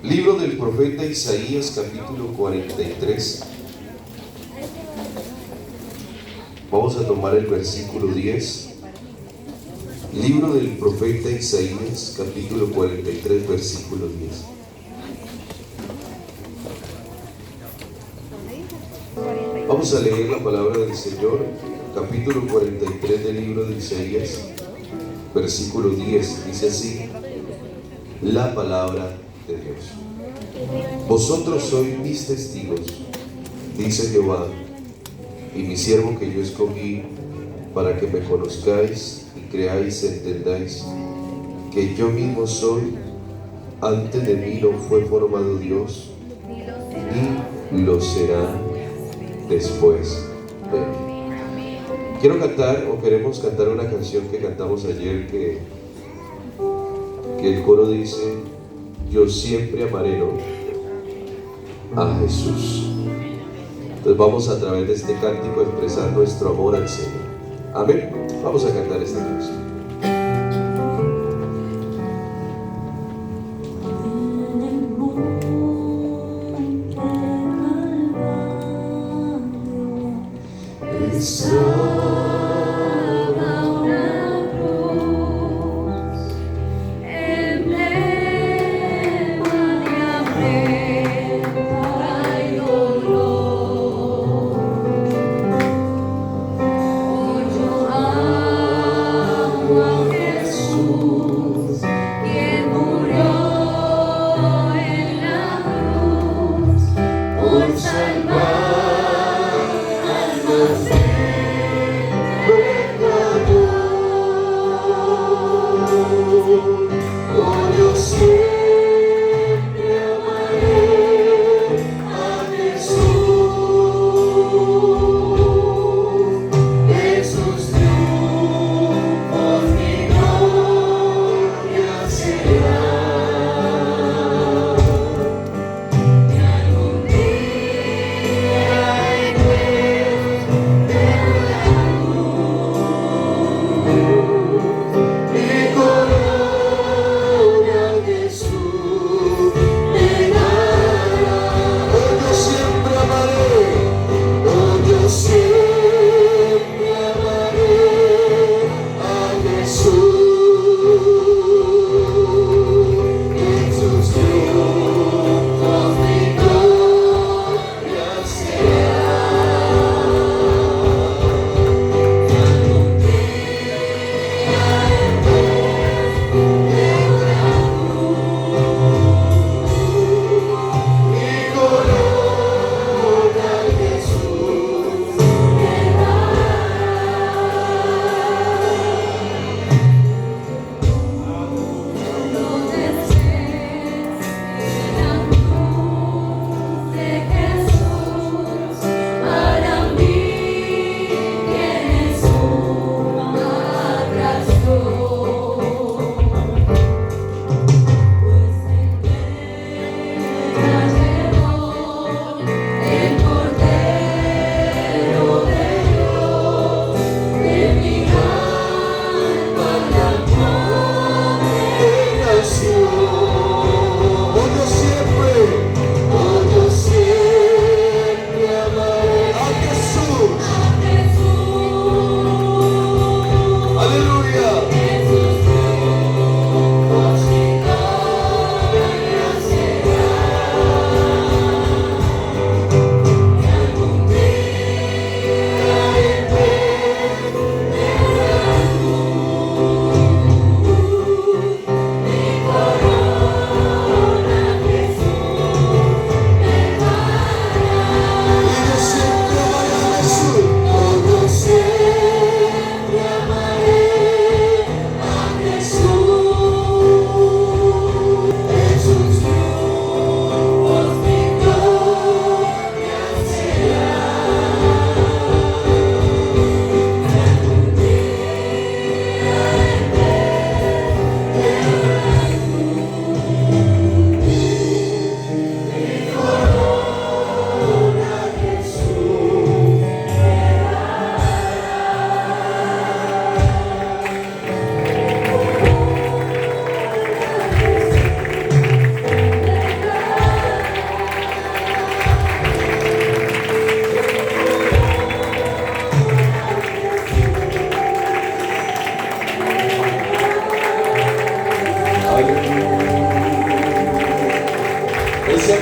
Libro del profeta Isaías, capítulo 43. Vamos a tomar el versículo 10. Libro del profeta Isaías, capítulo 43, versículo 10. Vamos a leer la palabra del Señor, capítulo 43 del libro de Isaías, versículo 10. Dice así: la palabra de Dios. Vosotros sois mis testigos, dice Jehová, y mi siervo que yo escogí, para que me conozcáis y creáis y entendáis que yo mismo soy. Antes de mí no fue formado Dios, ni lo será después de mí. Quiero cantar, o queremos cantar una canción que cantamos ayer, que el coro dice: yo siempre amaré, ¿no?, a Jesús. Entonces vamos a través de este cántico a expresar nuestro amor al Señor. Amén. Vamos a cantar esta canción.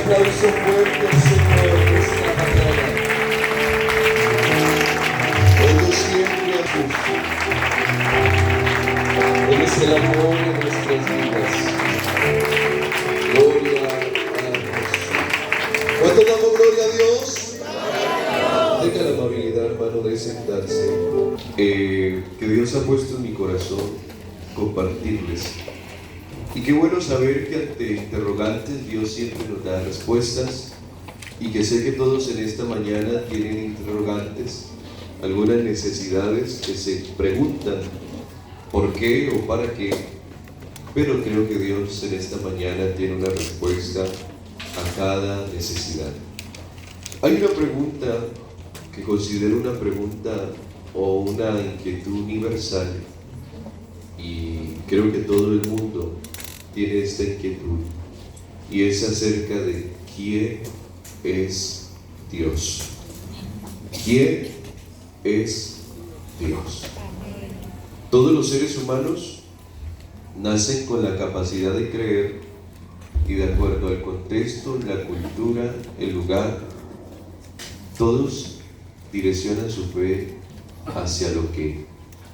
aplauso fuerte al Señor en esta mañana. Él es siempre justo. Él es el amor de nuestras vidas. Gloria a Dios. ¿Cuánto damos gloria a Dios? Tenga la amabilidad, hermano, de sentarse. Que Dios ha puesto en mi corazón compartirles. Y qué bueno saber que ante interrogantes Dios siempre nos da respuestas, y que sé que todos en esta mañana tienen interrogantes, algunas necesidades que se preguntan por qué o para qué, pero creo que Dios en esta mañana tiene una respuesta a cada necesidad. Hay una pregunta que considero una pregunta o una inquietud universal, y creo que todo el mundo tiene esta inquietud, y es acerca de quién es Dios. ¿Quién es Dios? Todos los seres humanos nacen con la capacidad de creer, y de acuerdo al contexto, la cultura, el lugar, todos direccionan su fe hacia lo que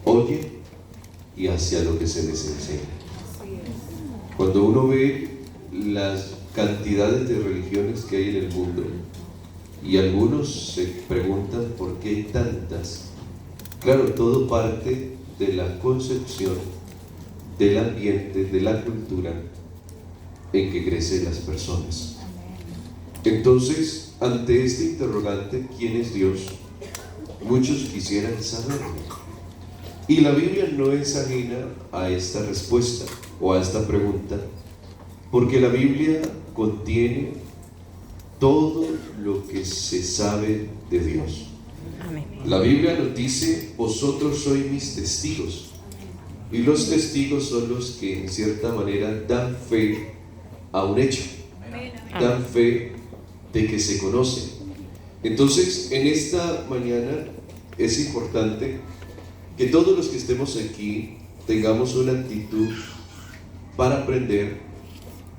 oyen y hacia lo que se les enseña. Cuando uno ve las cantidades de religiones que hay en el mundo, y algunos se preguntan por qué hay tantas, claro, todo parte de la concepción, del ambiente, de la cultura en que crecen las personas. Entonces, ante este interrogante, ¿quién es Dios?, muchos quisieran saberlo. Y la Biblia no es ajena a esta respuesta o a esta pregunta, porque la Biblia contiene todo lo que se sabe de Dios. Amén. La Biblia nos dice: vosotros sois mis testigos. Y los testigos son los que en cierta manera dan fe a un hecho, dan fe de que se conoce. Entonces, en esta mañana es importante que todos los que estemos aquí tengamos una actitud para aprender,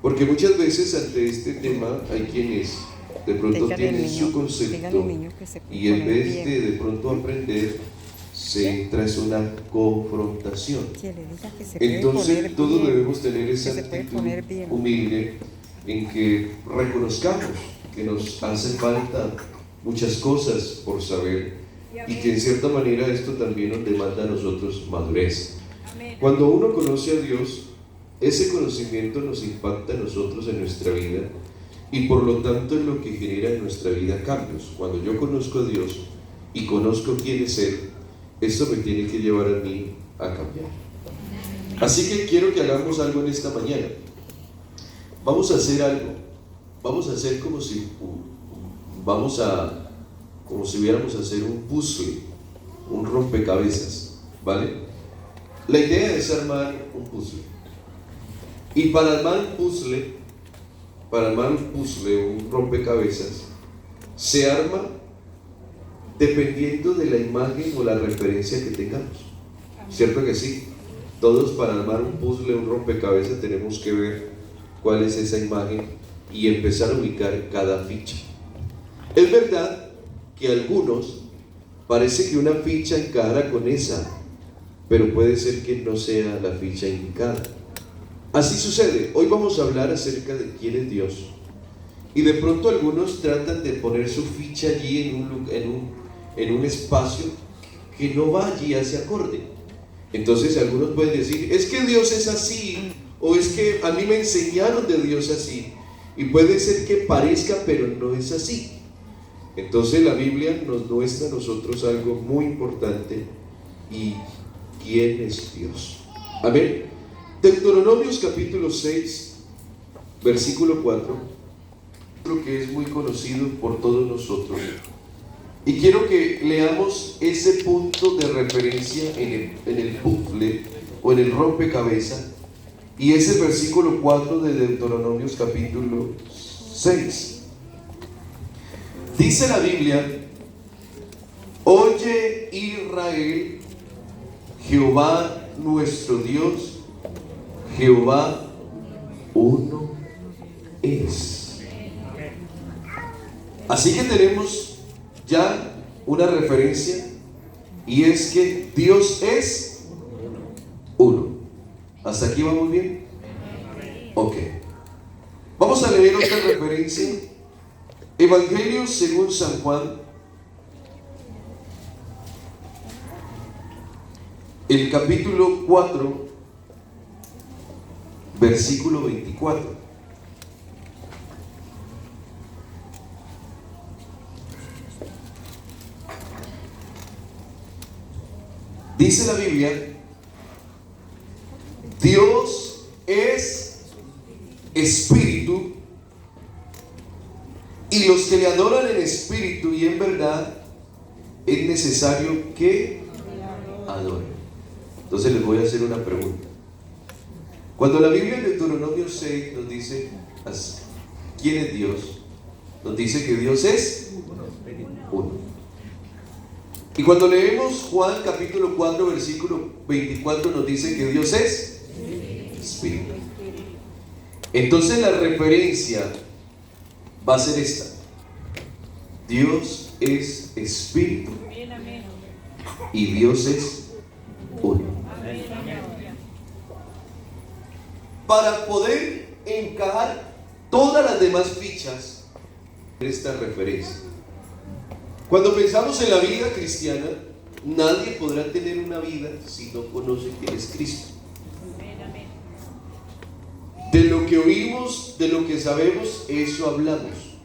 porque muchas veces ante este tema hay quienes de pronto tienen su concepto, y en vez de pronto aprender, se entra en una confrontación. Entonces todos debemos tener esa actitud humilde en que reconozcamos que nos hacen falta muchas cosas por saber, y que en cierta manera esto también nos demanda a nosotros madurez. Cuando uno conoce a Dios, ese conocimiento nos impacta a nosotros en nuestra vida, y por lo tanto es lo que genera en nuestra vida cambios. Cuando yo conozco a Dios y conozco quién es Él, esto me tiene que llevar a mí a cambiar. Así que quiero que hagamos algo en esta mañana. Vamos a hacer algo. Vamos a hacer como si viéramos a hacer un puzzle, un rompecabezas, ¿vale? La idea es armar un puzzle. Y para armar un puzzle, un rompecabezas, se arma dependiendo de la imagen o la referencia que tengamos. ¿Cierto que sí? Todos, para armar un puzzle, un rompecabezas, tenemos que ver cuál es esa imagen y empezar a ubicar cada ficha. Es verdad que a algunos parece que una ficha encaja con esa, pero puede ser que no sea la ficha indicada. Así sucede. Hoy vamos a hablar acerca de quién es Dios, y de pronto algunos tratan de poner su ficha allí en un espacio que no va allí a ese acorde. Entonces algunos pueden decir: es que Dios es así, o es que a mí me enseñaron de Dios así, y puede ser que parezca, pero no es así. Entonces la Biblia nos muestra a nosotros algo muy importante: y quién es Dios. Amén. Deuteronomios capítulo 6, versículo 4, creo que es muy conocido por todos nosotros, y quiero que leamos ese punto de referencia en el puzzle o en el rompecabezas, y ese versículo 4 de Deuteronomios capítulo 6. Dice la Biblia: oye Israel, Jehová nuestro Dios, Jehová uno es. Así que tenemos ya una referencia, y es que Dios es uno. ¿Hasta aquí vamos bien? Ok. Vamos a leer otra referencia. Evangelio según San Juan, el capítulo 4, versículo 24. Dice la Biblia: Dios es espíritu, y los que le adoran en espíritu y en verdad es necesario que adoren. Entonces les voy a hacer una pregunta. Cuando la Biblia en Deuteronomio 6 nos dice ¿quién es Dios? Nos dice que Dios es uno. Y cuando leemos Juan capítulo 4 versículo 24 nos dice que Dios es espíritu. Entonces la referencia va a ser esta: Dios es espíritu y Dios es uno. Para poder encajar todas las demás fichas en esta referencia. Cuando pensamos en la vida cristiana, nadie podrá tener una vida si no conoce quién es Cristo. De lo que oímos, de lo que sabemos, eso hablamos.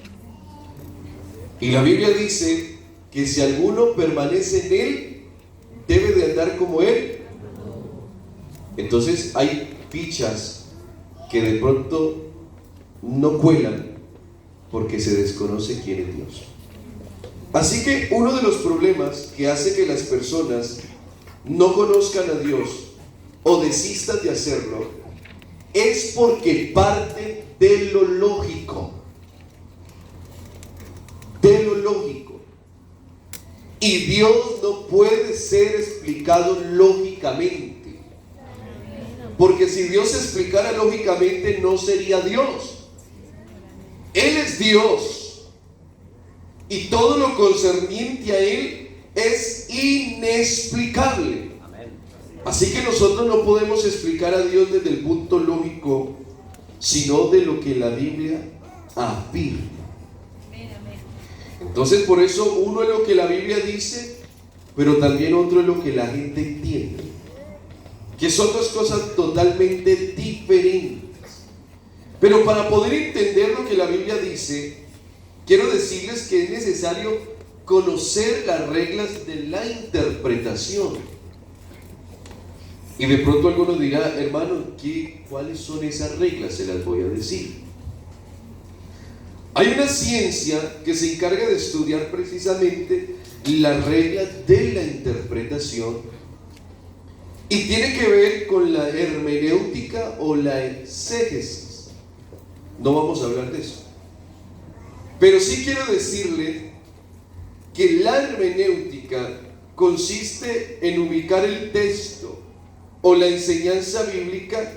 Y la Biblia dice que si alguno permanece en Él, debe de andar como Él. Entonces hay fichas que de pronto no cuelan porque se desconoce quién es Dios. Así que uno de los problemas que hace que las personas no conozcan a Dios o desistan de hacerlo es porque parte de lo lógico. De lo lógico. Y Dios no puede ser explicado lógicamente. Porque si Dios se explicara lógicamente, no sería Dios. Él es Dios. Y todo lo concerniente a Él es inexplicable. Así que nosotros no podemos explicar a Dios desde el punto lógico, sino de lo que la Biblia afirma. Entonces, por eso uno es lo que la Biblia dice, pero también otro es lo que la gente entiende, que son dos cosas totalmente diferentes. Pero para poder entender lo que la Biblia dice, quiero decirles que es necesario conocer las reglas de la interpretación. Y de pronto alguno dirá: hermano, ¿cuáles son esas reglas? Se las voy a decir. Hay una ciencia que se encarga de estudiar precisamente las reglas de la interpretación, y tiene que ver con la hermenéutica o la exégesis. No vamos a hablar de eso. Pero sí quiero decirle que la hermenéutica consiste en ubicar el texto o la enseñanza bíblica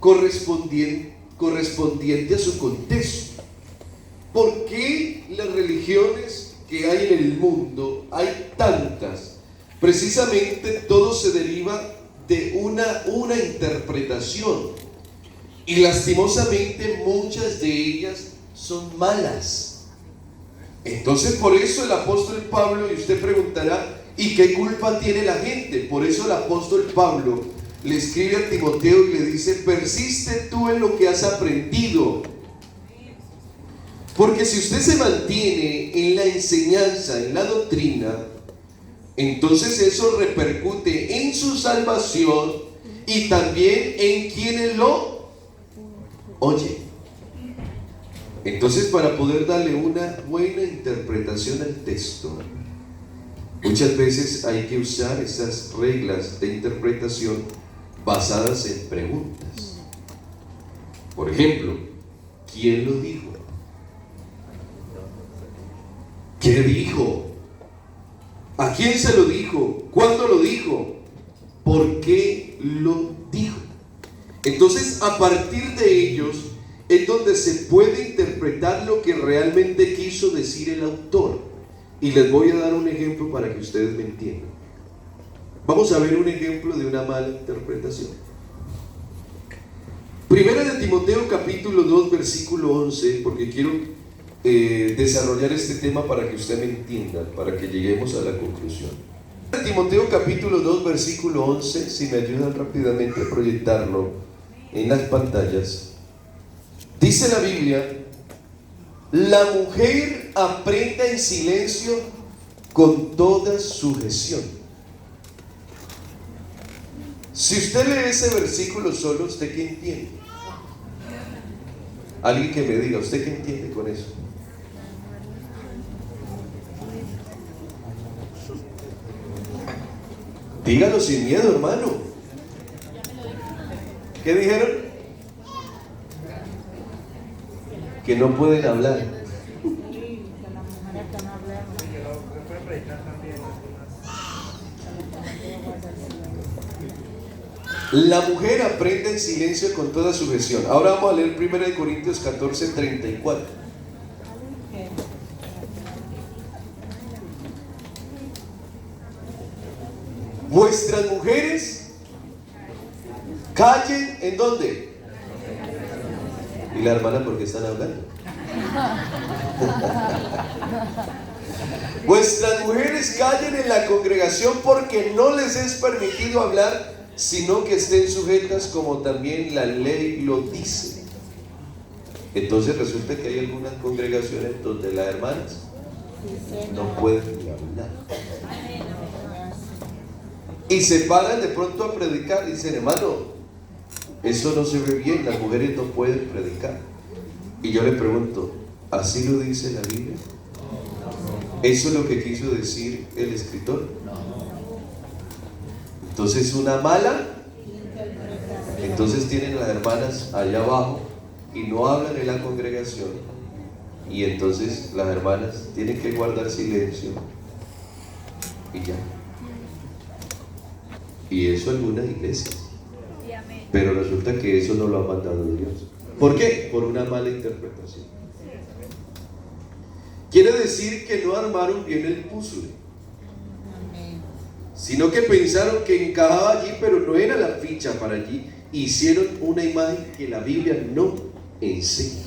correspondiente a su contexto. ¿Por qué las religiones que hay en el mundo, hay tantas? Precisamente todo se deriva de una interpretación, y lastimosamente muchas de ellas son malas. Entonces, por eso el apóstol Pablo, y usted preguntará: ¿y qué culpa tiene la gente? Por eso el apóstol Pablo le escribe a Timoteo y le dice: persiste tú en lo que has aprendido. Porque si usted se mantiene en la enseñanza, en la doctrina, entonces eso repercute en su salvación y también en quienes lo oyen. Entonces, para poder darle una buena interpretación al texto, muchas veces hay que usar esas reglas de interpretación basadas en preguntas. Por ejemplo, ¿quién lo dijo? ¿Qué dijo? ¿A quién se lo dijo? ¿Cuándo lo dijo? ¿Por qué lo dijo? Entonces, a partir de ellos es donde se puede interpretar lo que realmente quiso decir el autor. Y les voy a dar un ejemplo para que ustedes me entiendan. Vamos a ver un ejemplo de una mala interpretación. Primera de Timoteo capítulo 2 versículo 11, porque quiero desarrollar este tema para que usted me entienda, para que lleguemos a la conclusión. Timoteo capítulo 2 versículo 11, si me ayudan rápidamente a proyectarlo en las pantallas. Dice la Biblia: la mujer aprenda en silencio con toda sujeción. Si usted lee ese versículo solo, ¿usted qué entiende? Alguien que me diga, ¿usted qué entiende con eso? Dígalo sin miedo, hermano. ¿Qué dijeron? Que no pueden hablar. La mujer aprende en silencio con toda sujeción. Ahora vamos a leer 1 Corintios 14, 34. Vuestras mujeres callen, ¿en dónde? ¿Y la hermana por qué están hablando? Vuestras mujeres callen en la congregación, porque no les es permitido hablar, sino que estén sujetas, como también la ley lo dice. Entonces resulta que hay algunas congregaciones donde las hermanas no pueden ni hablar. Y se paran de pronto a predicar y dicen: hermano, eso no se ve bien, las mujeres no pueden predicar. Y yo le pregunto, ¿así lo dice la Biblia? ¿Eso es lo que quiso decir el escritor? Entonces, una mala. Entonces tienen las hermanas allá abajo y no hablan en la congregación, y entonces las hermanas tienen que guardar silencio y ya. Y eso algunas iglesias, pero resulta que eso no lo ha mandado Dios. ¿Por qué? Por una mala interpretación. Quiere decir que no armaron bien el puzzle, sino que pensaron que encajaba allí, pero no era la ficha para allí. Hicieron una imagen que la Biblia no enseña.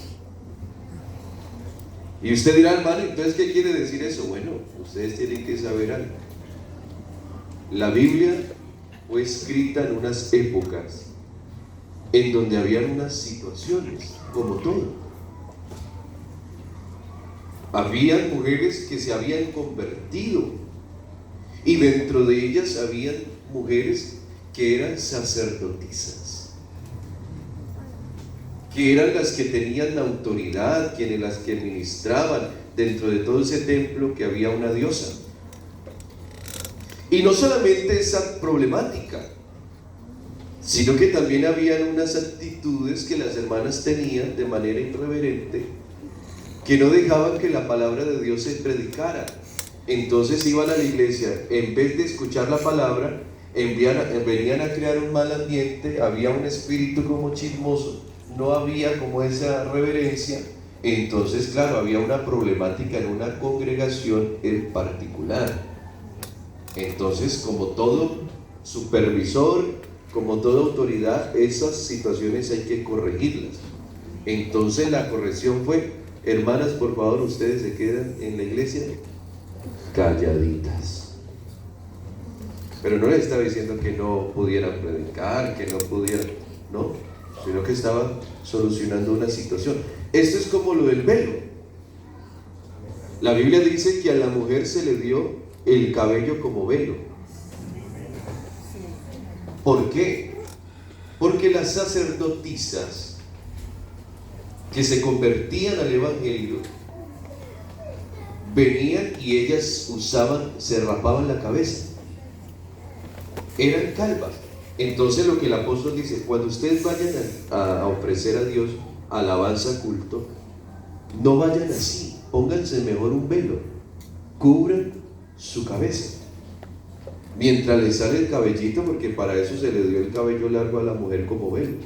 Y usted dirá: hermano, entonces ¿qué quiere decir eso? Bueno, ustedes tienen que saber algo. La Biblia fue escrita en unas épocas en donde habían unas situaciones, como todo. Habían mujeres que se habían convertido, y dentro de ellas habían mujeres que eran sacerdotisas, que eran las que tenían la autoridad, quienes las que ministraban dentro de todo ese templo, que había una diosa. Y no solamente esa problemática, sino que también habían unas actitudes que las hermanas tenían de manera irreverente, que no dejaban que la palabra de Dios se predicara. Entonces iban a la iglesia, en vez de escuchar la palabra, venían a crear un mal ambiente. Había un espíritu como chismoso, no había como esa reverencia. Entonces, claro, había una problemática en una congregación en particular. Entonces, como todo supervisor, como toda autoridad, esas situaciones hay que corregirlas. Entonces la corrección fue: hermanas, por favor, ustedes se quedan en la iglesia calladitas. Pero no les estaba diciendo que no pudieran predicar, que no pudieran, no, sino que estaban solucionando una situación. Esto es como lo del velo. La Biblia dice que a la mujer se le dio el cabello como velo. ¿Por qué? Porque las sacerdotisas que se convertían al evangelio venían y ellas se rapaban la cabeza, eran calvas. Entonces lo que el apóstol dice: cuando ustedes vayan a ofrecer a Dios alabanza, culto, no vayan así, pónganse mejor un velo, cubran su cabeza mientras le sale el cabellito, porque para eso se le dio el cabello largo a la mujer como velo,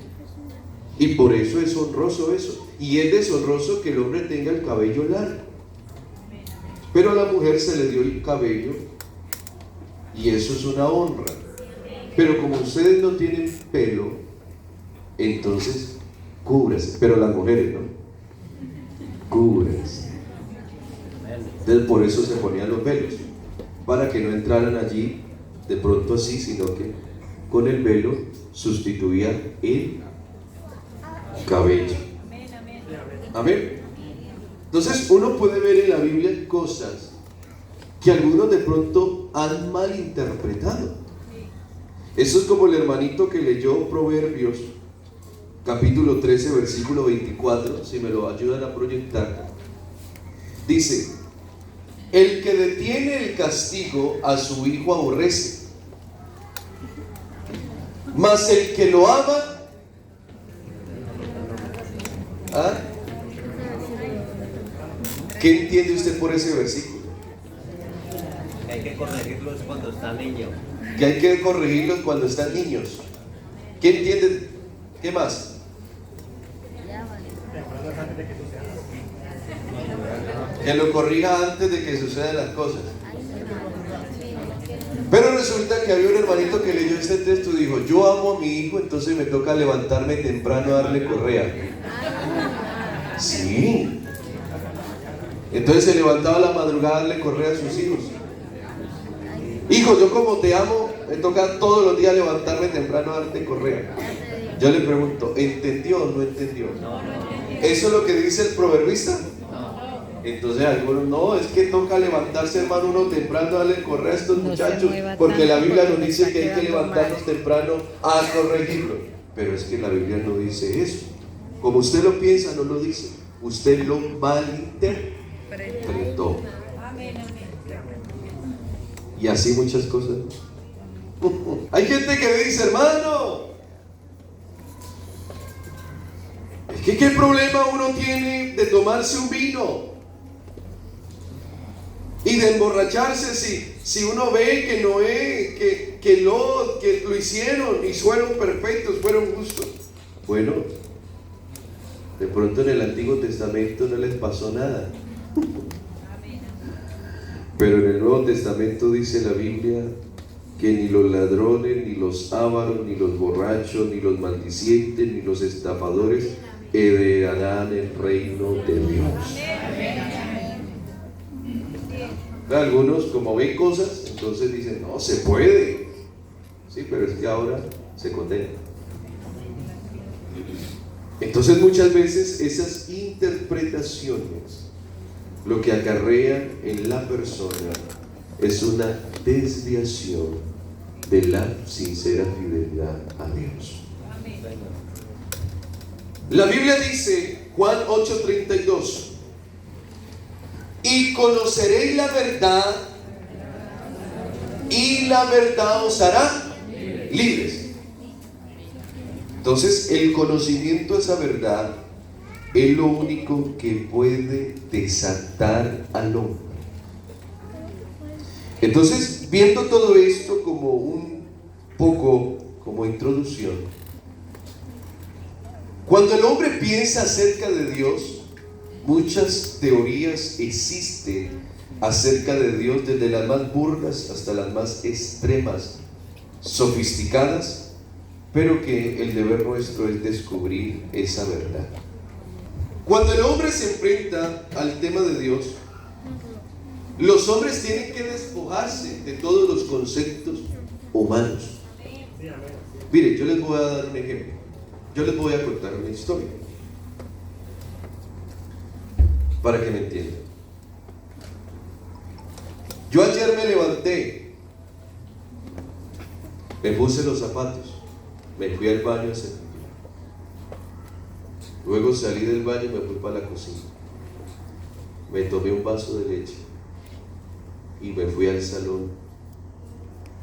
y por eso es honroso eso. y es deshonroso que el hombre tenga el cabello largo. Pero a la mujer se le dio el cabello y eso es una honra. Pero como ustedes no tienen pelo, entonces cúbrase. Pero las mujeres no, cúbrase. Entonces por eso se ponían los velos, para que no entraran allí de pronto así, sino que con el velo sustituían el cabello. Amén. Entonces uno puede ver en la Biblia cosas que algunos de pronto han malinterpretado. Eso es como el hermanito que leyó Proverbios capítulo 13 versículo 24, si me lo ayudan a proyectar. Dice: el que detiene el castigo a su hijo aborrece, mas el que lo ama, ¿ah? ¿Qué entiende usted por ese versículo? Que hay que corregirlos cuando están niños. Que hay que corregirlos cuando están niños. ¿Qué entiende? ¿Qué más? Que lo corrija antes de que sucedan las cosas. Pero resulta que había un hermanito que leyó este texto y dijo: yo amo a mi hijo, entonces me toca levantarme temprano a darle correa. Sí. Entonces se levantaba a la madrugada a darle correa a sus hijos. Hijo, yo como te amo, me toca todos los días levantarme temprano a darte correa. Yo le pregunto, ¿entendió o no entendió? ¿Eso es lo que dice el proverbista? Entonces algunos, no, es que toca levantarse, hermano, uno temprano a darle correa a estos muchachos, porque la Biblia nos dice que hay que levantarnos temprano a corregirlo. Pero es que la Biblia no dice eso. Como usted lo piensa, no lo dice. Usted lo malinterpretó. Y así muchas cosas. Hay gente que dice: hermano, es que ¿qué problema uno tiene de tomarse un vino y de emborracharse si uno ve que Noé, que lo hicieron y fueron perfectos, fueron justos? Bueno, de pronto en el Antiguo Testamento no les pasó nada. Pero en el Nuevo Testamento dice la Biblia que ni los ladrones, ni los ávaros, ni los borrachos, ni los maldicientes, ni los estafadores heredarán el reino de Dios. Algunos, como ven cosas, entonces dicen: no, se puede. Sí, pero es que ahora se condena. Entonces muchas veces esas interpretaciones lo que acarrean en la persona es una desviación de la sincera fidelidad a Dios. La Biblia dice, Juan 8:32, y conoceréis la verdad, y la verdad os hará libres. Entonces el conocimiento de esa verdad es lo único que puede desatar al hombre. Entonces, viendo todo esto como un poco como introducción, cuando el hombre piensa acerca de Dios, muchas teorías existen acerca de Dios, desde las más burdas hasta las más extremas, sofisticadas, pero que el deber nuestro es descubrir esa verdad. Cuando el hombre se enfrenta al tema de Dios, los hombres tienen que despojarse de todos los conceptos humanos. Mire, yo les voy a dar un ejemplo. Yo les voy a contar una historia para que me entiendan. Yo ayer me levanté, me puse los zapatos, me fui al baño a hacer. Luego salí del baño y me fui para la cocina. Me tomé un vaso de leche y me fui al salón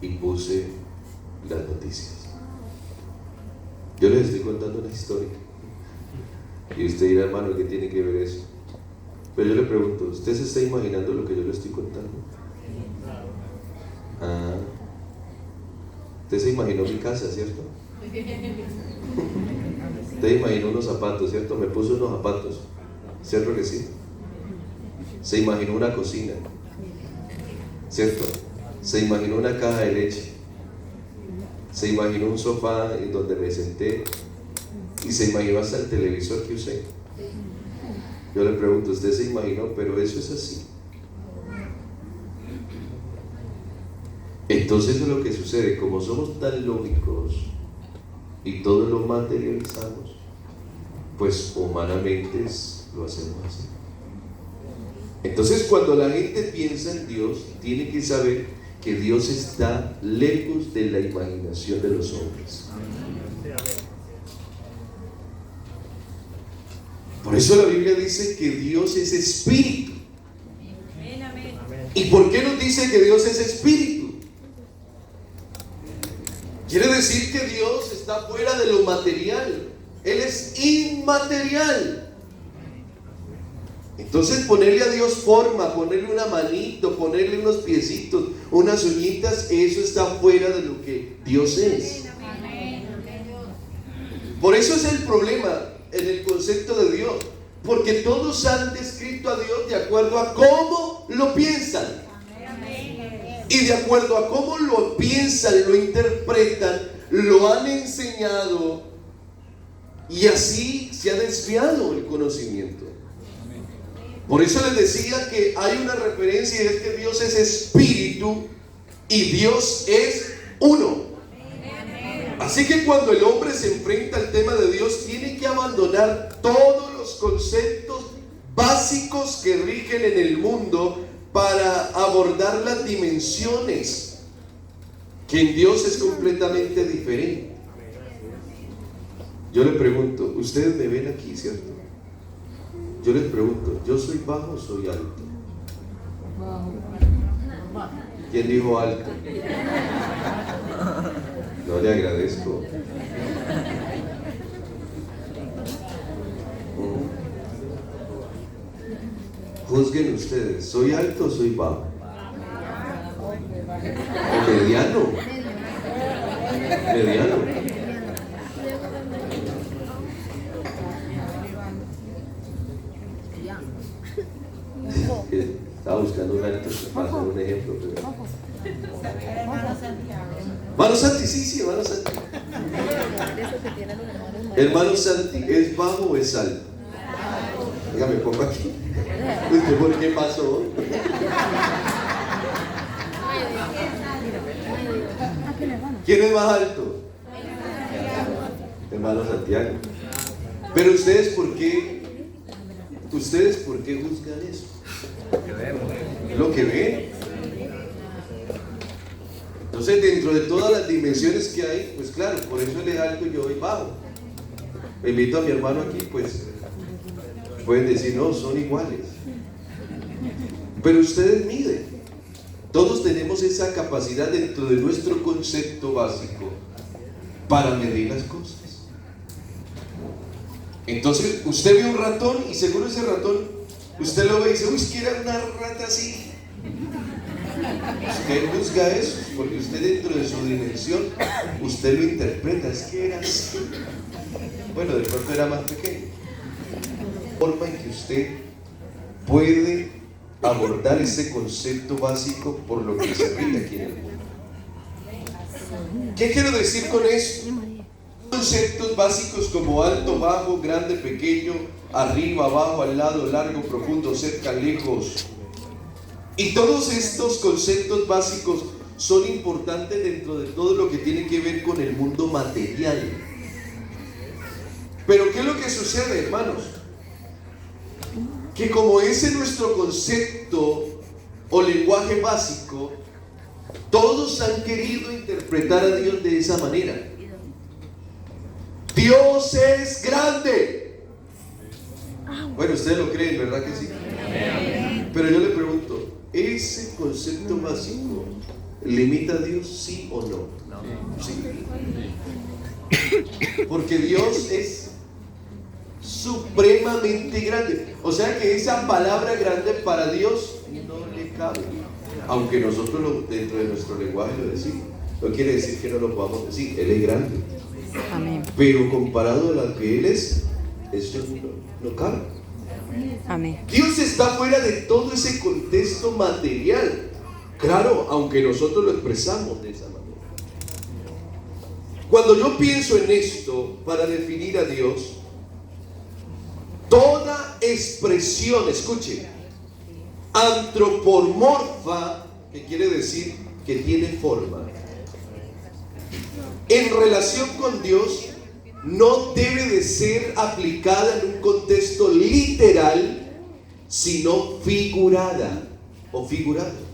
y puse las noticias. Yo les estoy contando una historia. Y usted dirá: hermano, ¿qué tiene que ver eso? Pero yo le pregunto, ¿usted se está imaginando lo que yo le estoy contando? Usted se imaginó mi casa, ¿cierto? Usted imaginó unos zapatos, ¿cierto? Me puso unos zapatos, ¿cierto que sí? Se imaginó una cocina, ¿cierto? Se imaginó una caja de leche, se imaginó un sofá en donde me senté y se imaginó hasta el televisor que usé. Yo le pregunto, ¿usted se imaginó? Pero eso es así. Entonces eso es lo que sucede. Como somos tan lógicos y todo lo materializamos, pues humanamente lo hacemos así. Entonces cuando la gente piensa en Dios, tiene que saber que Dios está lejos de la imaginación de los hombres. Por eso la Biblia dice que Dios es espíritu. ¿Y por qué nos dice que Dios es espíritu? Quiere decir que Dios está fuera de lo material. Él es inmaterial. Entonces ponerle a Dios forma, ponerle una manito, ponerle unos piecitos, unas uñitas, eso está fuera de lo que Dios es. Por eso es el problema en el concepto de Dios, porque todos han descrito a Dios de acuerdo a cómo lo piensan. Y de acuerdo a cómo lo piensan, lo interpretan, lo han enseñado, y así se ha desviado el conocimiento. Por eso les decía que hay una referencia, y es que Dios es espíritu y Dios es uno. Así que cuando el hombre se enfrenta al tema de Dios, tiene que abandonar todos los conceptos básicos que rigen en el mundo para abordar las dimensiones, que en Dios es completamente diferente. Yo le pregunto, ustedes me ven aquí, ¿cierto? Yo les pregunto, ¿yo soy bajo o soy alto? ¿Quién dijo alto? No le agradezco. Juzguen ustedes, ¿soy alto o soy bajo? ¿O mediano? Mediano. Estaba buscando un alto para hacer un ejemplo, pero... Hermano Santi, sí, hermano Santi. Hermano Santi, ¿es bajo o es alto? Venga, me pongo aquí. ¿Usted por qué pasó? ¿Quién es más alto? Hermano Santiago. Pero ustedes ¿por qué juzgan eso? Lo que ven. Entonces, dentro de todas las dimensiones que hay, pues claro, por eso él es alto y yo soy bajo. Me invito a mi hermano aquí, pues pueden decir, no, son iguales. Pero ustedes miden. Todos tenemos esa capacidad dentro de nuestro concepto básico para medir las cosas. Entonces, usted ve un ratón y seguro ese ratón, usted lo ve y dice, uy, que era una rata así. Usted juzga eso, porque usted dentro de su dimensión, usted lo interpreta, es que era así. Bueno, de pronto era más pequeño. Forma en que usted puede abordar ese concepto básico por lo que se rige aquí en el mundo. ¿Qué quiero decir con eso? Conceptos básicos como alto, bajo, grande, pequeño, arriba, abajo, al lado, largo, profundo, cerca, lejos. Y todos estos conceptos básicos son importantes dentro de todo lo que tiene que ver con el mundo material. Pero ¿qué es lo que sucede, hermanos? Que como ese es nuestro concepto o lenguaje básico, todos han querido interpretar a Dios de esa manera. Dios es grande. Bueno, ustedes lo creen, ¿verdad que sí? Pero yo le pregunto, ¿ese concepto básico limita a Dios, sí o no? Sí. Porque Dios es supremamente grande. O sea que esa palabra grande para Dios no le cabe. Aunque nosotros dentro de nuestro lenguaje lo decimos. No quiere decir que no lo podamos decir. Él es grande. pero comparado a la que Él es, eso no cabe. Amén. Dios está fuera de todo ese contexto material. Claro, aunque nosotros lo expresamos de esa manera. Cuando yo pienso en esto para definir a Dios, toda expresión, escuche, antropomorfa, que quiere decir que tiene forma, en relación con Dios, no debe de ser aplicada en un contexto literal, sino figurada o figurado.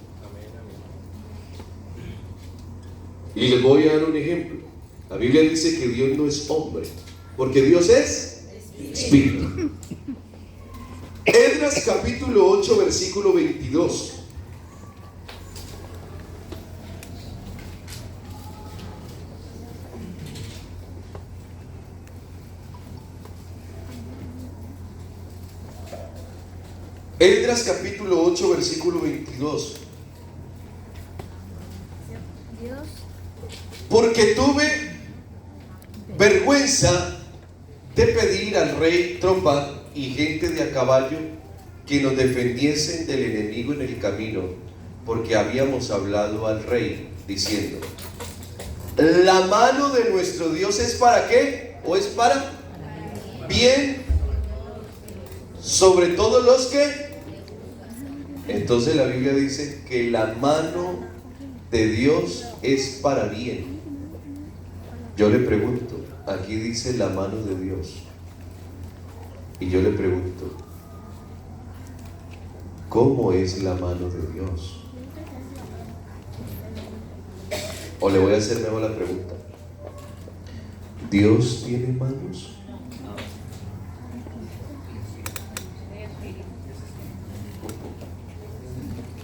Y les voy a dar un ejemplo. La Biblia dice que Dios no es hombre, porque Dios es espíritu. Esdras capítulo 8, versículo 22. Esdras capítulo 8, versículo 22. Porque tuve vergüenza de pedir al rey tropa y gente de a caballo que nos defendiesen del enemigo en el camino, porque habíamos hablado al rey diciendo: la mano de nuestro Dios es para qué, o es para bien sobre todos los que. Entonces la Biblia dice que la mano de Dios es para bien. Yo le pregunto, aquí dice la mano de Dios, y yo le pregunto, ¿cómo es la mano de Dios? O le voy a hacer mejor la pregunta, ¿Dios tiene manos?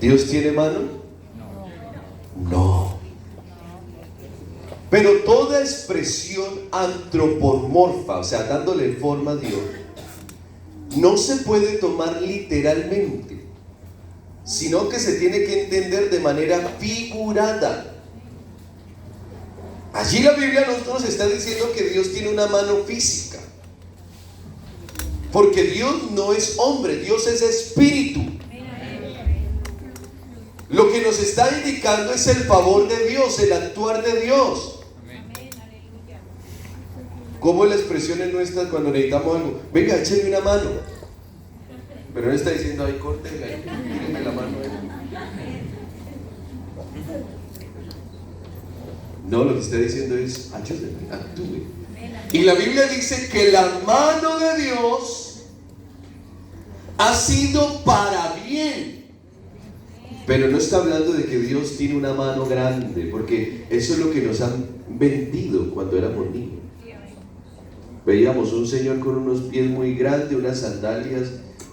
¿Dios tiene mano? No. Pero toda expresión antropomorfa, o sea, dándole forma a Dios, no se puede tomar literalmente, sino que se tiene que entender de manera figurada. Allí la Biblia nos está diciendo que Dios tiene una mano física, porque Dios no es hombre, Dios es espíritu. Lo que nos está indicando es el favor de Dios, el actuar de Dios. ¿Cómo es la expresión en nuestras cuando necesitamos algo? Venga, écheme una mano. Pero no está diciendo, ay, córtela, mírenme la mano. No, lo que está diciendo es, ayúdenme, actúe. Y la Biblia dice que la mano de Dios ha sido para bien. Pero no está hablando de que Dios tiene una mano grande, porque eso es lo que nos han vendido cuando éramos niños. Veíamos un señor con unos pies muy grandes, unas sandalias,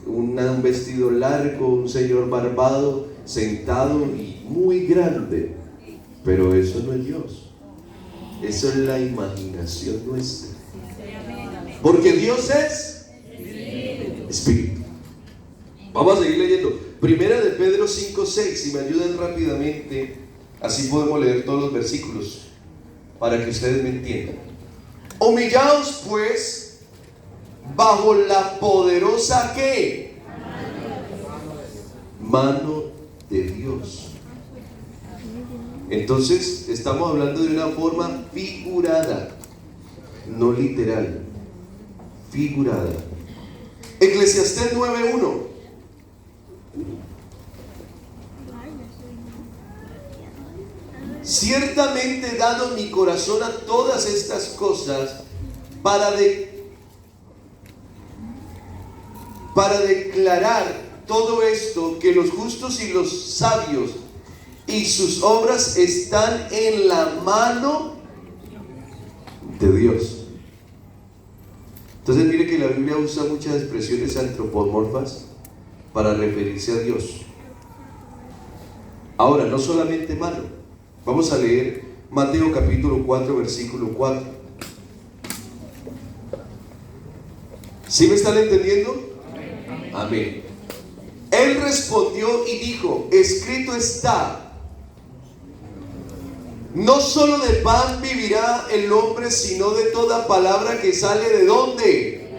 un vestido largo, un señor barbado, sentado y muy grande. Pero eso no es Dios. Eso es la imaginación nuestra. Porque Dios es espíritu. Vamos a seguir leyendo. Primera de Pedro 5:6, si me ayudan rápidamente, así podemos leer todos los versículos para que ustedes me entiendan. Humillaos pues bajo la poderosa ¿qué? Mano de Dios. Entonces estamos hablando de una forma figurada, no literal, figurada. Eclesiastés 9:1. Ciertamente he dado mi corazón a todas estas cosas para declarar todo esto, que los justos y los sabios y sus obras están en la mano de Dios. Entonces mire que la Biblia usa muchas expresiones antropomorfas para referirse a Dios. Ahora, no solamente mano. Vamos a leer Mateo capítulo 4, versículo 4. ¿Sí me están entendiendo? Amén. Él respondió y dijo: escrito está, No solo de pan vivirá el hombre, sino de toda palabra que sale ¿de dónde?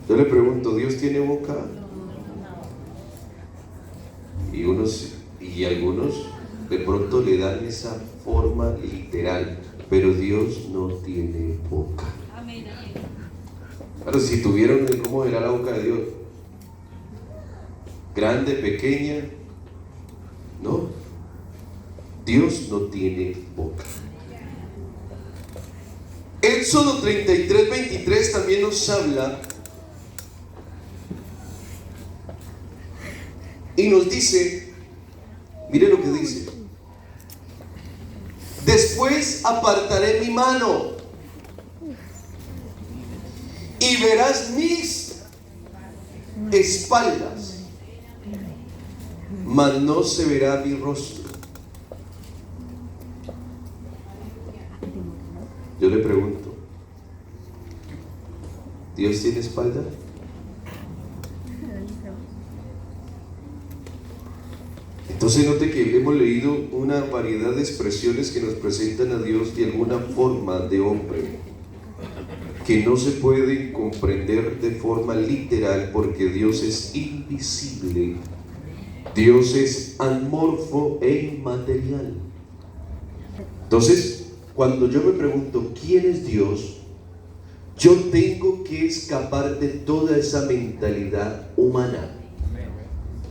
Yo le pregunto, ¿Dios tiene boca? Y algunos de pronto le dan esa forma literal, pero Dios no tiene boca. Claro, si tuvieron, ¿cómo era la boca de Dios? Grande, pequeña, ¿no? Dios no tiene boca. Éxodo 33:23 también nos habla y nos dice, mire lo que dice: después apartaré mi mano y verás mis espaldas, mas no se verá mi rostro. Yo le pregunto, ¿Dios tiene espalda? Entonces note que hemos leído una variedad de expresiones que nos presentan a Dios de alguna forma de hombre, que no se puede comprender de forma literal porque Dios es invisible. Dios es amorfo e inmaterial. Entonces, cuando yo me pregunto ¿quién es Dios?, yo tengo que escapar de toda esa mentalidad humana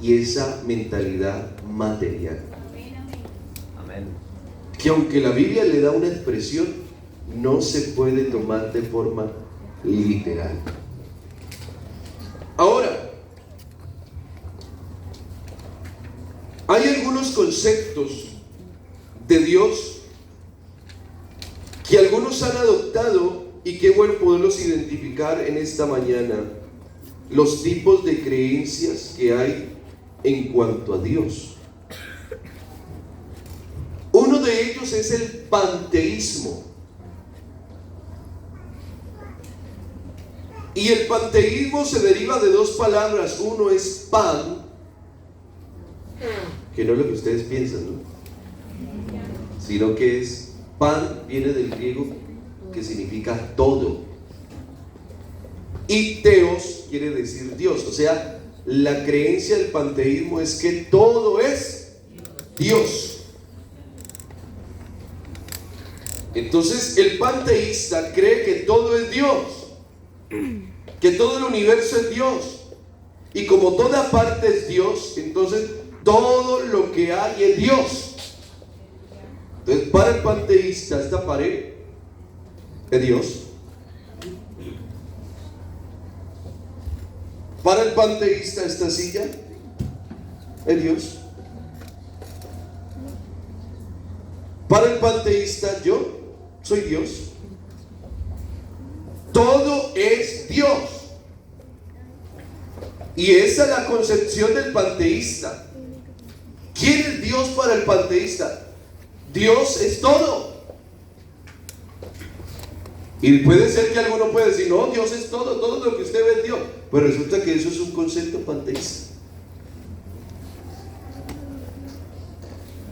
y esa mentalidad material. Amén. Que aunque la Biblia le da una expresión, no se puede tomar de forma literal. Ahora, hay algunos conceptos de Dios que algunos han adoptado, y qué bueno poderlos identificar en esta mañana, los tipos de creencias que hay en cuanto a Dios. Uno de ellos es el panteísmo. Y el panteísmo se deriva de dos palabras. Uno es pan, que no es lo que ustedes piensan, ¿no? Sino que es pan, viene del griego, que significa todo. Y teos quiere decir Dios. O sea, la creencia del panteísmo es que todo es Dios. Entonces el panteísta cree que todo es Dios, que todo el universo es Dios, y como toda parte es Dios, entonces todo lo que hay es Dios. Entonces, para el panteísta, esta pared es Dios. Para el panteísta, esta silla es Dios. Para el panteísta, yo soy Dios. Todo es Dios. Y esa es la concepción del panteísta. ¿Quién es Dios para el panteísta? Dios es todo. Y puede ser que alguno pueda decir, no, Dios es todo, todo lo que usted ve es Dios. Pues resulta que eso es un concepto panteísta.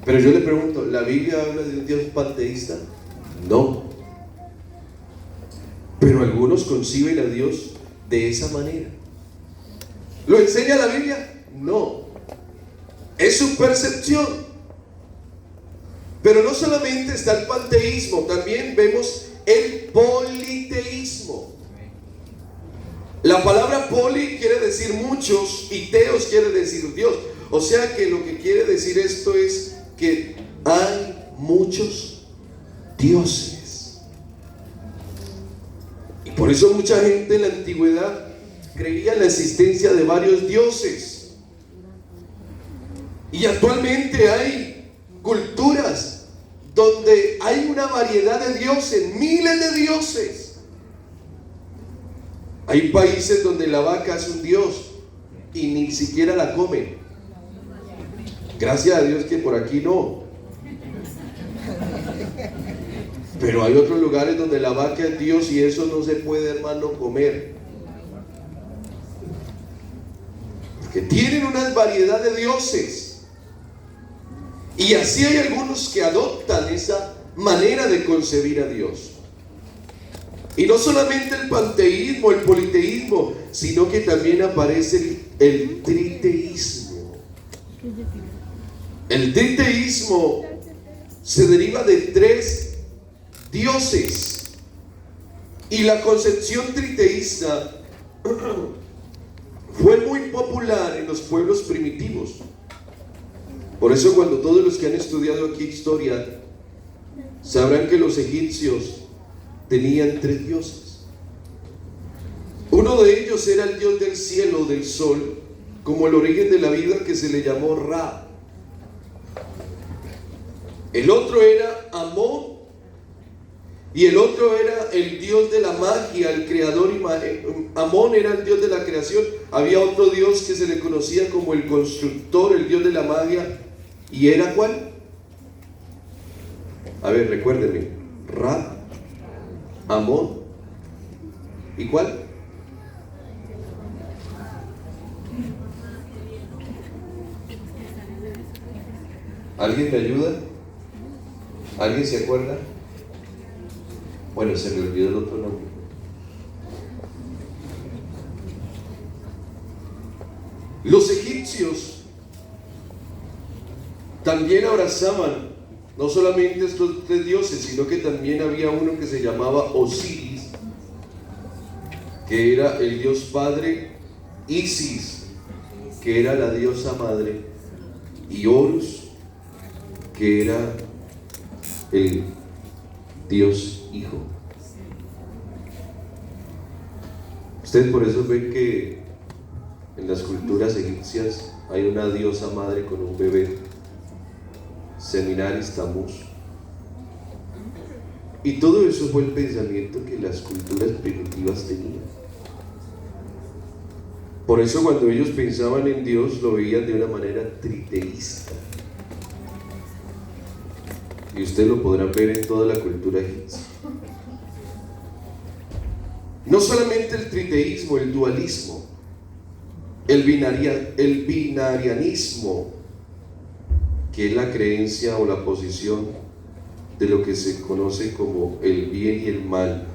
Pero yo le pregunto, ¿la Biblia habla de un Dios panteísta? No. Pero algunos conciben a Dios de esa manera. ¿Lo enseña la Biblia? No. Es su percepción. Pero no solamente está el panteísmo, también vemos el politeísmo. La palabra poli quiere decir muchos y teos quiere decir Dios. O sea que lo que quiere decir esto es que hay muchos dioses. Y por eso mucha gente en la antigüedad creía en la existencia de varios dioses. Y actualmente hay culturas donde hay una variedad de dioses, miles de dioses. Hay países donde la vaca es un dios y ni siquiera la comen. Gracias a Dios que por aquí no. Pero hay otros lugares donde la vaca es Dios y eso no se puede, hermano, comer. Porque tienen una variedad de dioses. Y así hay algunos que adoptan esa manera de concebir a Dios. Y no solamente el panteísmo, el politeísmo, sino que también aparece el triteísmo. El triteísmo se deriva de 3 dioses. Y la concepción triteísta fue muy popular en los pueblos primitivos. Por eso cuando todos los que han estudiado aquí historia sabrán que los egipcios tenían 3 dioses. Uno de ellos era el dios del cielo, del sol, como el origen de la vida, que se le llamó Ra. El otro era Amón, y el otro era el dios de la magia, el creador. Amón era el dios de la creación. Había otro dios que se le conocía como el constructor, el dios de la magia. ¿Y era cuál? A ver, recuérdenme. Ra, Amón, ¿y cuál? ¿Alguien me ayuda? ¿Alguien se acuerda? Bueno, se me olvidó el otro nombre. Los egipcios también abrazaban no solamente estos 3 dioses, sino que también había uno que se llamaba Osiris, que era el dios padre, Isis, que era la diosa madre, y Horus, que era el dios hijo. Ustedes por eso ven que en las culturas egipcias hay una diosa madre con un bebé, Seminaris Tammuz. Y todo eso fue el pensamiento que las culturas primitivas tenían. Por eso cuando ellos pensaban en Dios lo veían de una manera triteísta. Y ustedes lo podrán ver en toda la cultura egipcia. No solamente el triteísmo, el dualismo, el binarianismo, que es la creencia o la posición de lo que se conoce como el bien y el mal,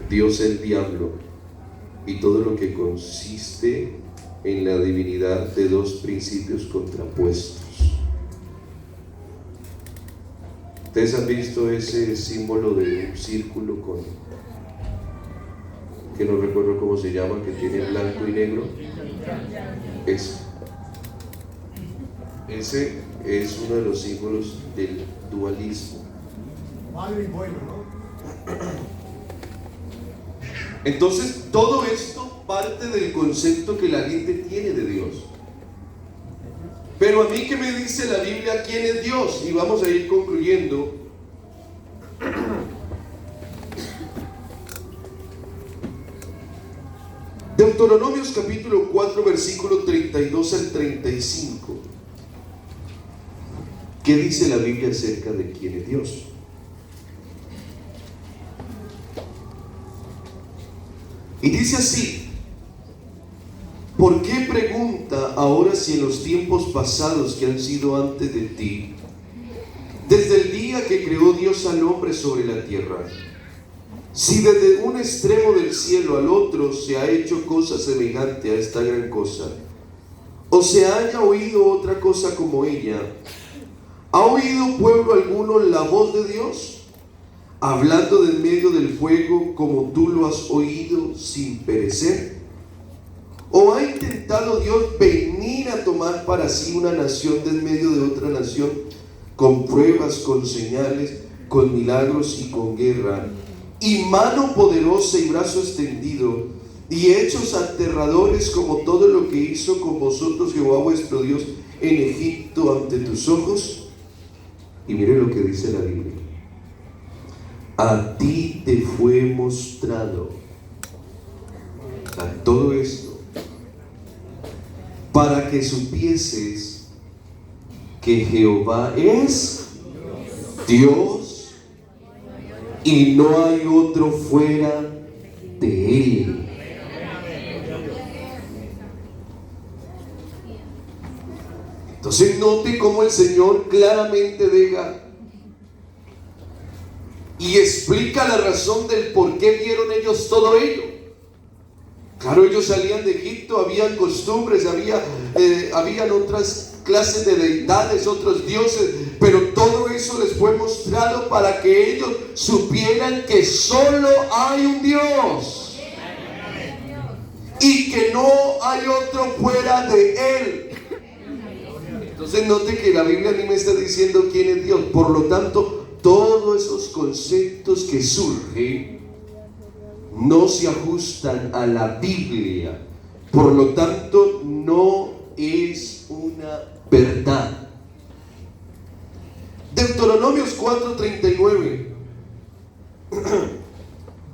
Dios, el diablo, y todo lo que consiste en la divinidad de 2 principios contrapuestos. ¿Ustedes han visto ese símbolo de un círculo con, que no recuerdo cómo se llama, que tiene blanco y negro? Eso. Ese es uno de los símbolos del dualismo. Entonces, todo esto parte del concepto que la gente tiene de Dios. Pero a mí, ¿qué me dice la Biblia? ¿Quién es Dios? Y vamos a ir concluyendo. Deuteronomios capítulo 4, versículo 32 al 35. ¿Qué dice la Biblia acerca de quién es Dios? Y dice así: ¿por qué pregunta ahora si en los tiempos pasados que han sido antes de ti, desde el día que creó Dios al hombre sobre la tierra, si desde un extremo del cielo al otro se ha hecho cosa semejante a esta gran cosa, o se haya oído otra cosa como ella? ¿Ha oído pueblo alguno la voz de Dios, hablando de en medio del fuego como tú lo has oído sin perecer? ¿O ha intentado Dios venir a tomar para sí una nación de en medio de otra nación, con pruebas, con señales, con milagros y con guerra, y mano poderosa y brazo extendido, y hechos aterradores como todo lo que hizo con vosotros Jehová vuestro Dios en Egipto ante tus ojos? Y mire lo que dice la Biblia: a ti te fue mostrado a todo esto para que supieses que Jehová es Dios y no hay otro fuera de Él. Entonces note cómo el Señor claramente deja y explica la razón del por qué vieron ellos todo ello. Claro, ellos salían de Egipto, habían costumbres, habían otras clases de deidades, otros dioses, pero todo eso les fue mostrado para que ellos supieran que solo hay un Dios y que no hay otro fuera de Él. Entonces note que la Biblia ni me está diciendo quién es Dios. Por lo tanto, todos esos conceptos que surgen no se ajustan a la Biblia. Por lo tanto, no es una verdad. Deuteronomios 4:39.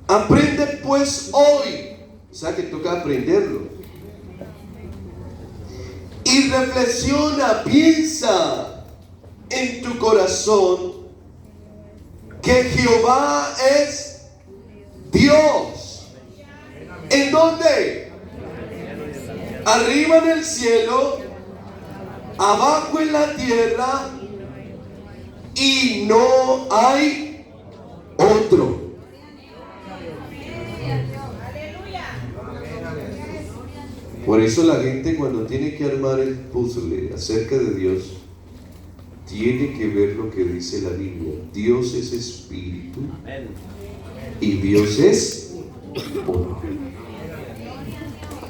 Aprende pues hoy. O sea que toca aprenderlo. Y reflexiona, piensa en tu corazón que Jehová es Dios. ¿En dónde? Arriba en el cielo, abajo en la tierra, y no hay otro. Por eso la gente, cuando tiene que armar el puzzle acerca de Dios, tiene que ver lo que dice la Biblia. Dios es espíritu y Dios es uno.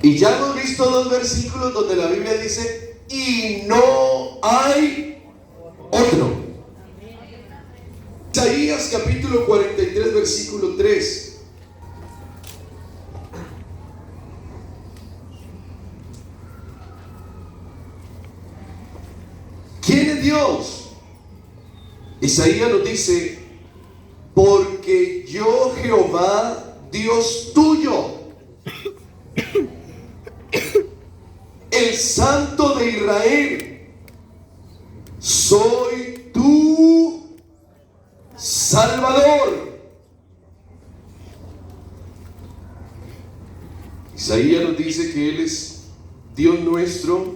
Y ya hemos visto dos versículos donde la Biblia dice: y no hay otro. Isaías capítulo 43 versículo 3. ¿Quién es Dios? Isaías nos dice: porque yo, Jehová, Dios tuyo, el Santo de Israel, soy tu Salvador. Isaías nos dice que Él es Dios nuestro,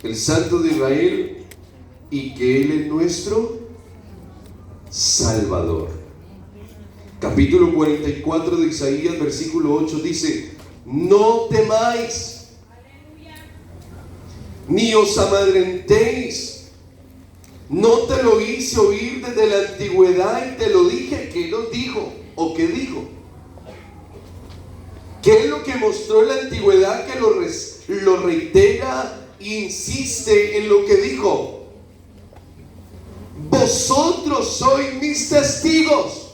el Santo de Israel, y que Él es nuestro Salvador. Capítulo 44 de Isaías, versículo 8 dice: no temáis, ni os amedrentéis. No te lo hice oír desde la antigüedad y te lo dije. ¿Qué nos dijo? ¿O qué dijo? ¿Qué es lo que mostró en la antigüedad que lo reitera e insiste en lo que dijo? Vosotros sois mis testigos.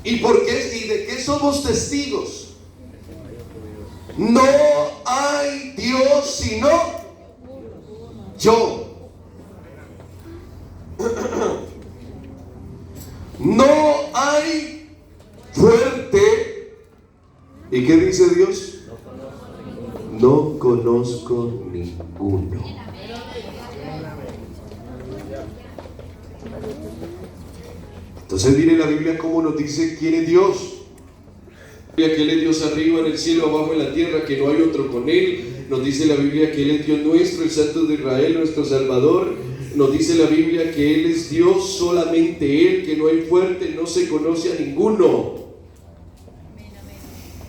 ¿Y por qué? ¿Y de qué somos testigos? No hay Dios sino yo. No hay fuerte. ¿Y qué dice Dios? No conozco ninguno. Entonces mire la Biblia cómo nos dice quién es Dios. Que Él es Dios arriba en el cielo, abajo en la tierra, que no hay otro con Él. Nos dice la Biblia que Él es Dios nuestro, el Santo de Israel, nuestro Salvador. Nos dice la Biblia que Él es Dios, solamente Él, que no hay fuerte, no se conoce a ninguno.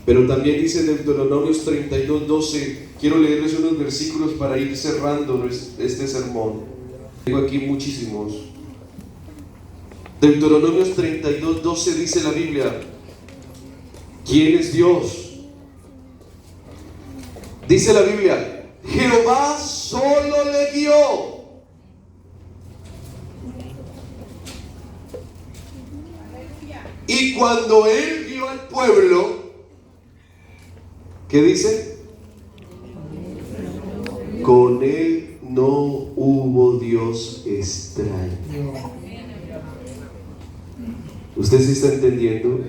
Pero también dice en Deuteronomios 32:12, quiero leerles unos versículos para ir cerrando este sermón. Tengo aquí muchísimos. Deuteronomios 32:12 dice la Biblia: ¿quién es Dios? Dice la Biblia: Jehová solo le guió. Y cuando Él guió al pueblo, ¿qué dice? Con Él no hubo Dios extraño. ¿Usted sí está entendiendo?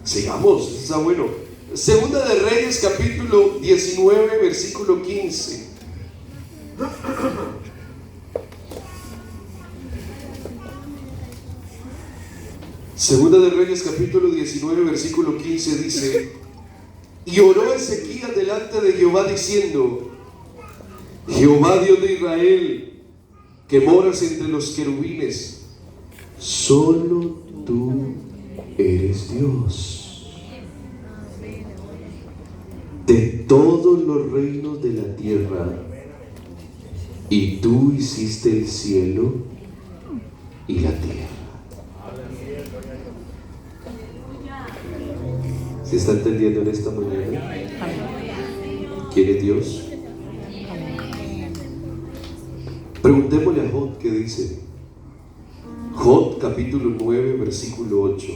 Sigamos, está bueno. Segunda de Reyes, capítulo 19, versículo 15. Segunda de Reyes, capítulo 19, versículo 15 dice: Y oró Ezequías delante de Jehová diciendo: Jehová Dios de Israel, que moras entre los querubines, solo tú eres Dios de todos los reinos de la tierra, y tú hiciste el cielo y la tierra. ¿Se está entendiendo en esta mañana quién es Dios? Preguntémosle a Job qué dice. Job capítulo 9 versículo 8.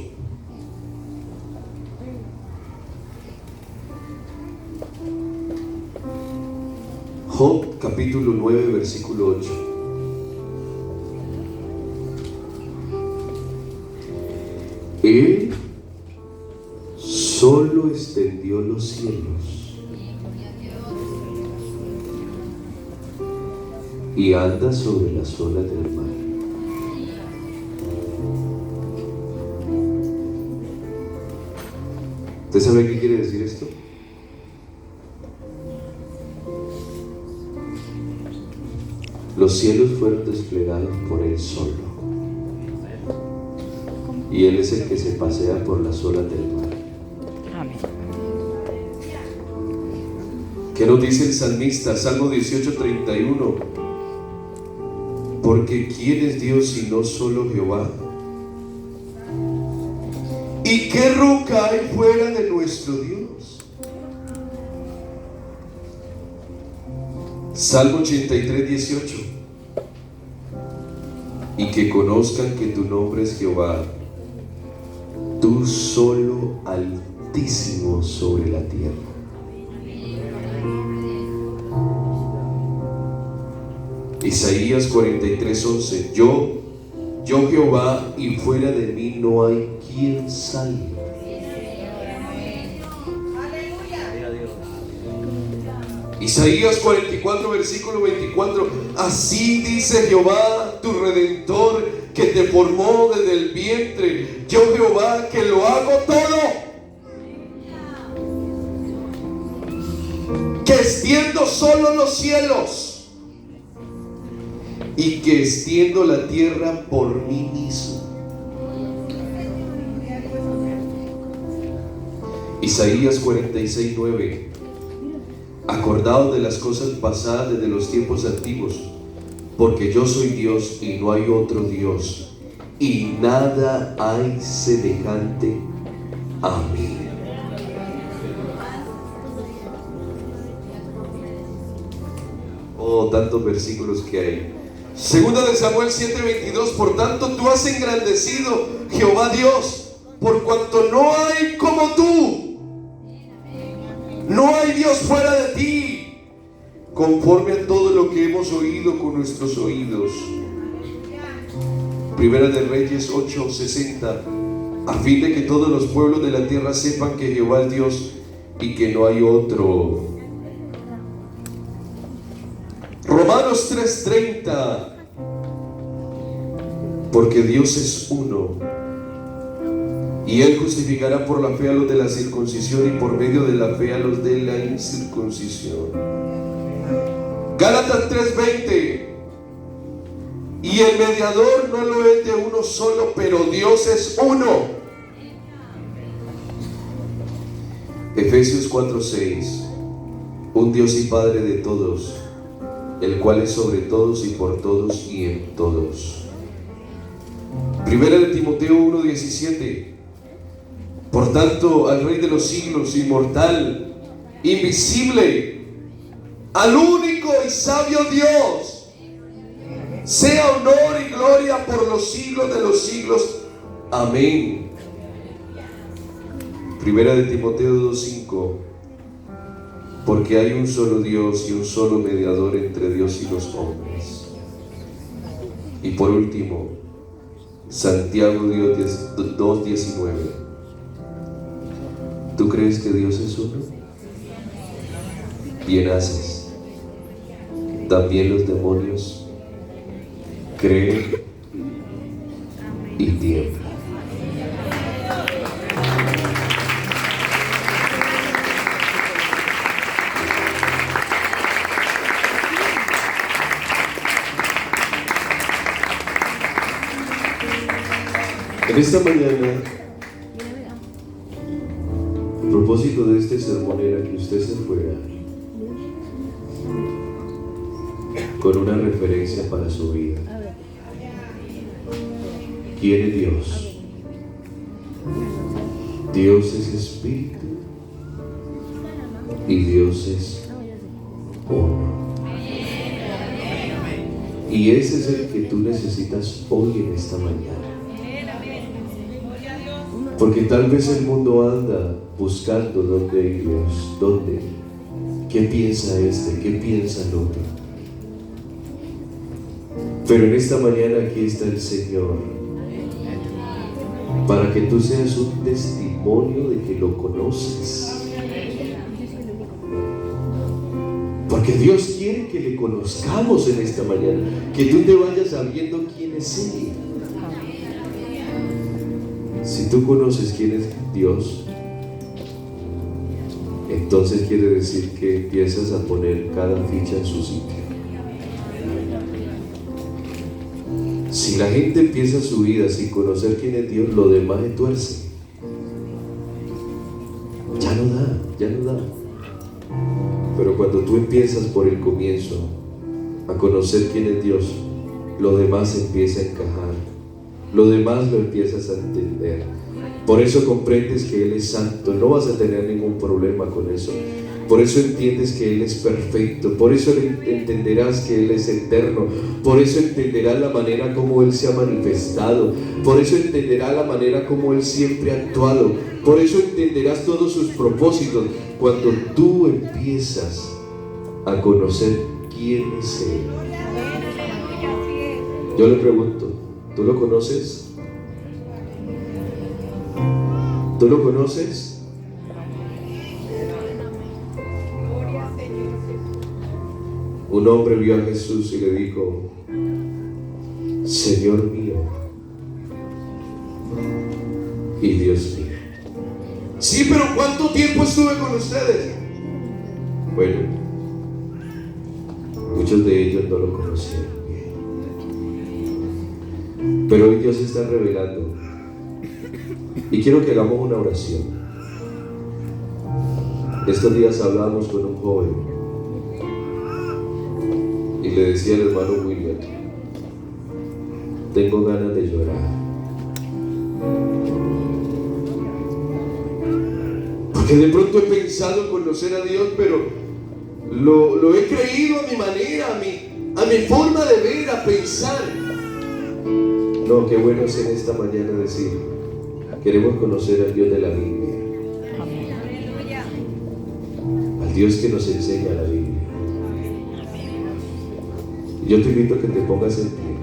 Job capítulo 9 versículo 8. Él solo extendió los cielos y anda sobre las olas del mar. ¿Usted sabe qué quiere decir esto? Los cielos fueron desplegados por Él solo, y Él es el que se pasea por las olas del mar. Amén. ¿Qué nos dice el salmista? Salmo 18:31. Porque ¿quién es Dios sino solo Jehová? ¿Y qué roca hay fuera de nuestro Dios? Salmo 83:18. Y que conozcan que tu nombre es Jehová, tú solo altísimo sobre la tierra. Isaías 43:11. Yo Jehová, y fuera de mí no hay quien salve. Isaías 44 versículo 24. Así dice Jehová tu Redentor, que te formó desde el vientre, yo Jehová que lo hago todo, que extiendo solo los cielos y que extiendo la tierra por mí mismo. Isaías 46:9. Acordaos de las cosas pasadas desde los tiempos antiguos, porque yo soy Dios y no hay otro Dios, y nada hay semejante a mí. Oh, tantos versículos que hay. Segunda de Samuel 7:22. Por tanto tú has engrandecido, Jehová Dios, por cuanto no hay como tú. No hay Dios fuera de ti, conforme a todo lo que hemos oído con nuestros oídos. Primera de Reyes 8:60. A fin de que todos los pueblos de la tierra sepan que Jehová es Dios y que no hay otro. Romanos 3:30. Porque Dios es uno, y Él justificará por la fe a los de la circuncisión y por medio de la fe a los de la incircuncisión. Gálatas 3:20. Y el mediador no lo es de uno solo, pero Dios es uno. Efesios 4:6. Un Dios y Padre de todos, el cual es sobre todos y por todos y en todos. Primera de Timoteo 1:17. Por tanto, al Rey de los siglos, inmortal, invisible, al único y sabio Dios, sea honor y gloria por los siglos de los siglos. Amén. Primera de Timoteo 2:5. Porque hay un solo Dios y un solo mediador entre Dios y los hombres. Y por último, Santiago 2:19. ¿Tú crees que Dios es uno? Bien haces. También los demonios creen y tiemblan. En esta mañana, el propósito de este sermón era que usted se fuera con una referencia para su vida. ¿Quién es Dios? Dios es espíritu y Dios es uno. Y ese es el que tú necesitas hoy en esta mañana. Porque tal vez el mundo anda buscando dónde hay Dios, dónde, qué piensa este, qué piensa el otro. Pero en esta mañana aquí está el Señor para que tú seas un testimonio de que lo conoces. Porque Dios quiere que le conozcamos en esta mañana, que tú te vayas sabiendo quién es Él. Si tú conoces quién es Dios, entonces quiere decir que empiezas a poner cada ficha en su sitio. Si la gente empieza su vida sin conocer quién es Dios, lo demás es tuerce. Ya no da. Pero cuando tú empiezas por el comienzo a conocer quién es Dios, lo demás empieza a encajar, lo demás lo empiezas a entender. Por eso comprendes que Él es santo, no vas a tener ningún problema con eso. Por eso entiendes que Él es perfecto, por eso entenderás que Él es eterno, por eso entenderás la manera como Él se ha manifestado, por eso entenderás la manera como Él siempre ha actuado, por eso entenderás todos sus propósitos. Cuando tú empiezas a conocer quién es Él. Yo le pregunto, ¿tú lo conoces? ¿Tú lo conoces? Un hombre vio a Jesús y le dijo: Señor mío y Dios mío. Sí, pero ¿cuánto tiempo estuve con ustedes? Bueno, muchos de ellos no lo conocieron bien. Pero hoy Dios está revelando. Y quiero que hagamos una oración. Estos días hablábamos con un joven y le decía al hermano William: tengo ganas de llorar, porque de pronto he pensado en conocer a Dios, pero lo he creído a mi manera, a mi forma de ver, a pensar. No, qué bueno es en esta mañana decir: queremos conocer al Dios de la Biblia, al Dios que nos enseña la Biblia. Yo te invito a que te pongas en pie.